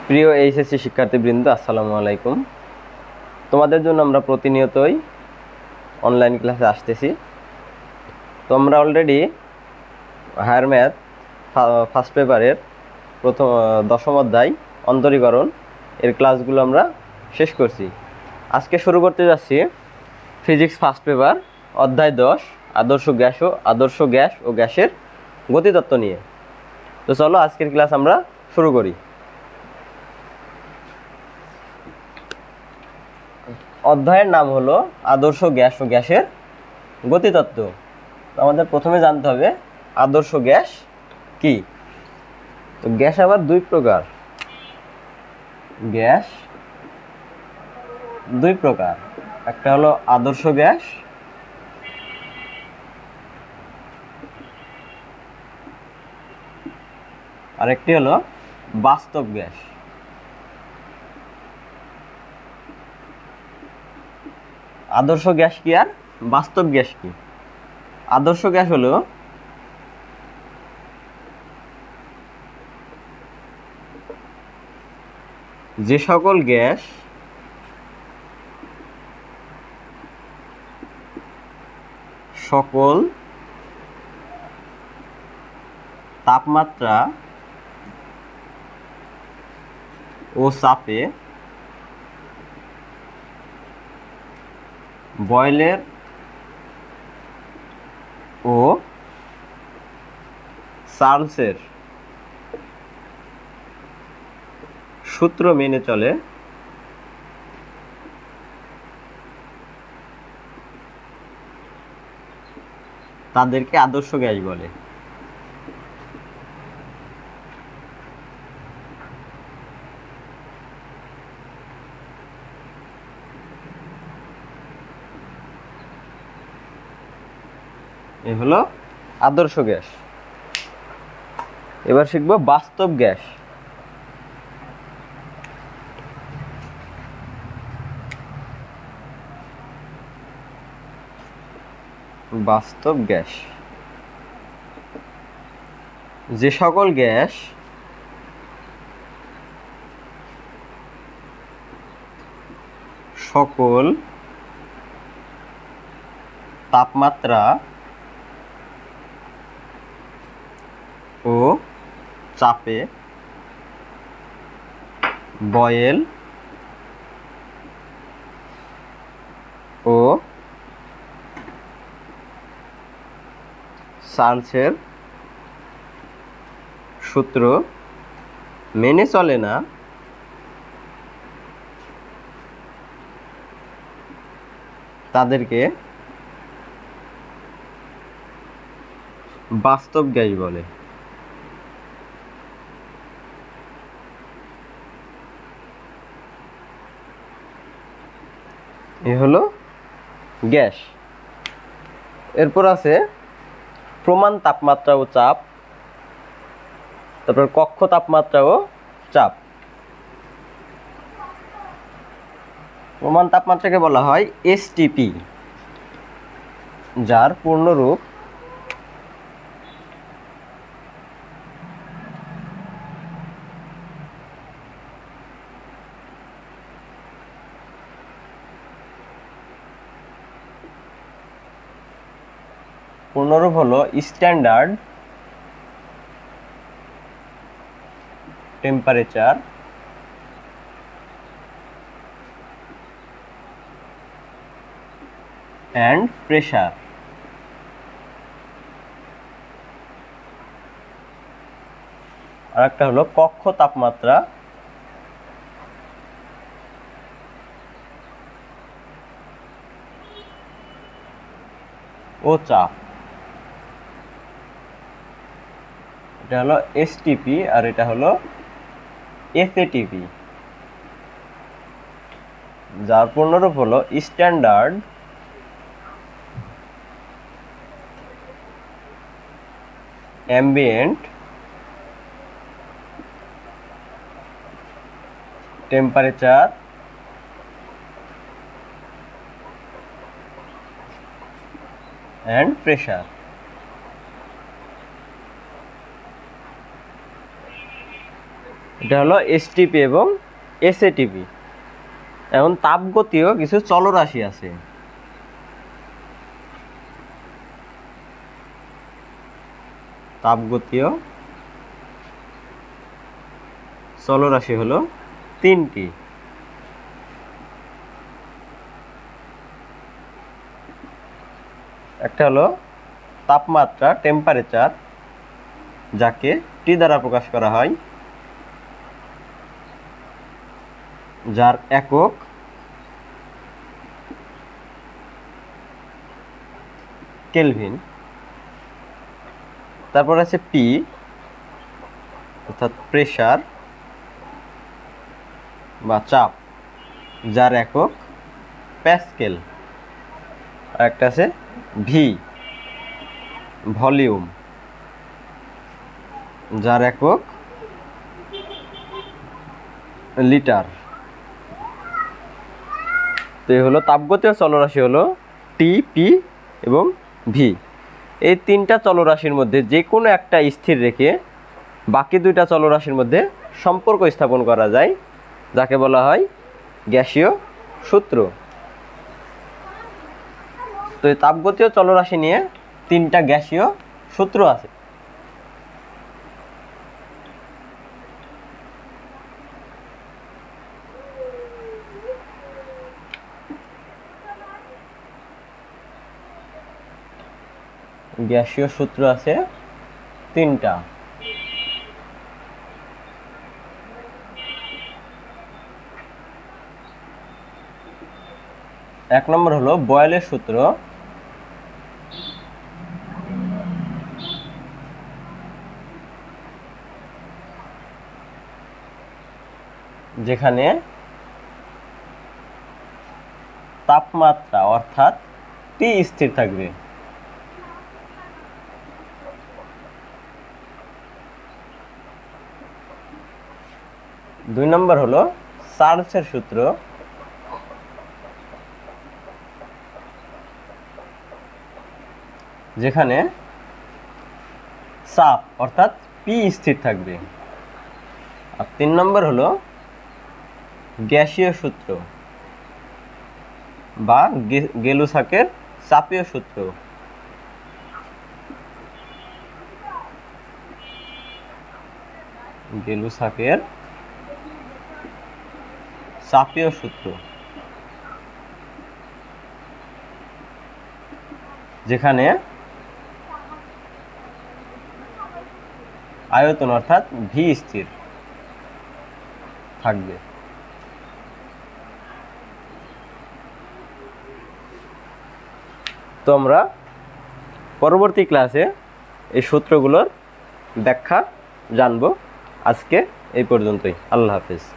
প্রিয় এইচএসসি শিক্ষার্থীবৃন্দ, আসসালামু আলাইকুম। তোমাদের জন্য আমরা প্রতিনিয়তই অনলাইন ক্লাসে আসতেছি। তো আমরা অলরেডি হায়ার ম্যাথ ফার্স্ট পেপারের দশম অধ্যায় অন্তরীকরণ এর ক্লাসগুলো আমরা শেষ করছি। আজকে শুরু করতে যাচ্ছি ফিজিক্স ফার্স্ট পেপার অধ্যায় 10 আদর্শ গ্যাস ও গ্যাসের গতিতত্ত্ব নিয়ে। তো চলো আজকের ক্লাস আমরা শুরু করি। অধ্যায়ের নাম হলো আদর্শ গ্যাস ও গ্যাসের গতিতত্ত্ব। আমাদের প্রথমে জানতে হবে আদর্শ গ্যাস কি। তো গ্যাস আবার দুই প্রকার। গ্যাস দুই প্রকার, একটা হলো আদর্শ গ্যাস, আরেকটি হলো বাস্তব গ্যাস। আদর্শ গ্যাস কি আর বাস্তব গ্যাস কি? আদর্শ গ্যাস হলো যে সকল গ্যাস সকল তাপমাত্রা ও চাপে বয়েলের ও চার্লসের সূত্র মেনে চলে তাদেরকে আদর্শ গ্যাস বলে। এ হলো আদর্শ গ্যাস। এবার শিখবো বাস্তব গ্যাস। বাস্তব গ্যাস যে সকল গ্যাস সকল তাপমাত্রা ও চাপে বয়েল ও চার্লসের সূত্র মেনে চলে না তাদেরকে বাস্তব গ্যাস বলে। এ হলো গ্যাস। এরপর আছে প্রমাণ তাপমাত্রা ও চাপ, তারপর কক্ষ তাপমাত্রা ও চাপ। প্রমাণ তাপমাত্রাকে বলা হয় এসটিপি, যার পূর্ণরূপ হলো স্ট্যান্ডার্ড টেম্পারেচার অ্যান্ড প্রেসার। আর একটা হলো কক্ষ তাপমাত্রা ও চাপ। এটা হলো এসটিপি আর এটা হলো এসএটিপি, যার পূর্ণরূপ হলো standard ambient temperature and pressure. এটা হলো এসটিপি এবং এসএটিপি। এখন তাপগতীয় কিছু চলরাশি আছে। তাপগতীয় চলরাশি হলো তিনটি। একটা হলো তাপমাত্রা, টেম্পারেচার, যাকে টি দ্বারা প্রকাশ করা হয়, যার একক কেলভিন। তারপর আছে পি অর্থাৎ প্রেসার বা চাপ, যার একক প্যাসকেল। আর একটা আছে ভি ভলিউম, যার একক লিটার। তো এই হলো তাপগতীয় চলরাশি হলো টি, পি এবং ভি। এই তিনটা চলরাশির মধ্যে যে কোনো একটা স্থির রেখে বাকি দুইটা চলরাশির মধ্যে সম্পর্ক স্থাপন করা যায়, যাকে বলা হয় গ্যাসীয় সূত্র। তো এই তাপগতীয় চলরাশি নিয়ে তিনটা গ্যাসীয় সূত্র আছে। গ্যাসীয় সূত্র আছে তিনটা। এক নম্বর হলো বয়েলের সূত্র, যেখানে তাপমাত্রা অর্থাৎ টি স্থির থাকবে। দুই নম্বর হলো চার্লসের সূত্র, যেখানে চাপ অর্থাৎ পি স্থির থাকবে। আর তিন নম্বর হলো গ্যাসীয় সূত্র বা গেলুসাকের চাপীয় সূত্র। গেলুসাকের চাপীয় সূত্র, যেখানে আয়তন অর্থাৎ ভি স্থির থাকবে। তো আমরা পরবর্তী ক্লাসে এই সূত্রগুলোর ব্যাখ্যা জানব। আজকে এই পর্যন্তই। আল্লাহ হাফেজ।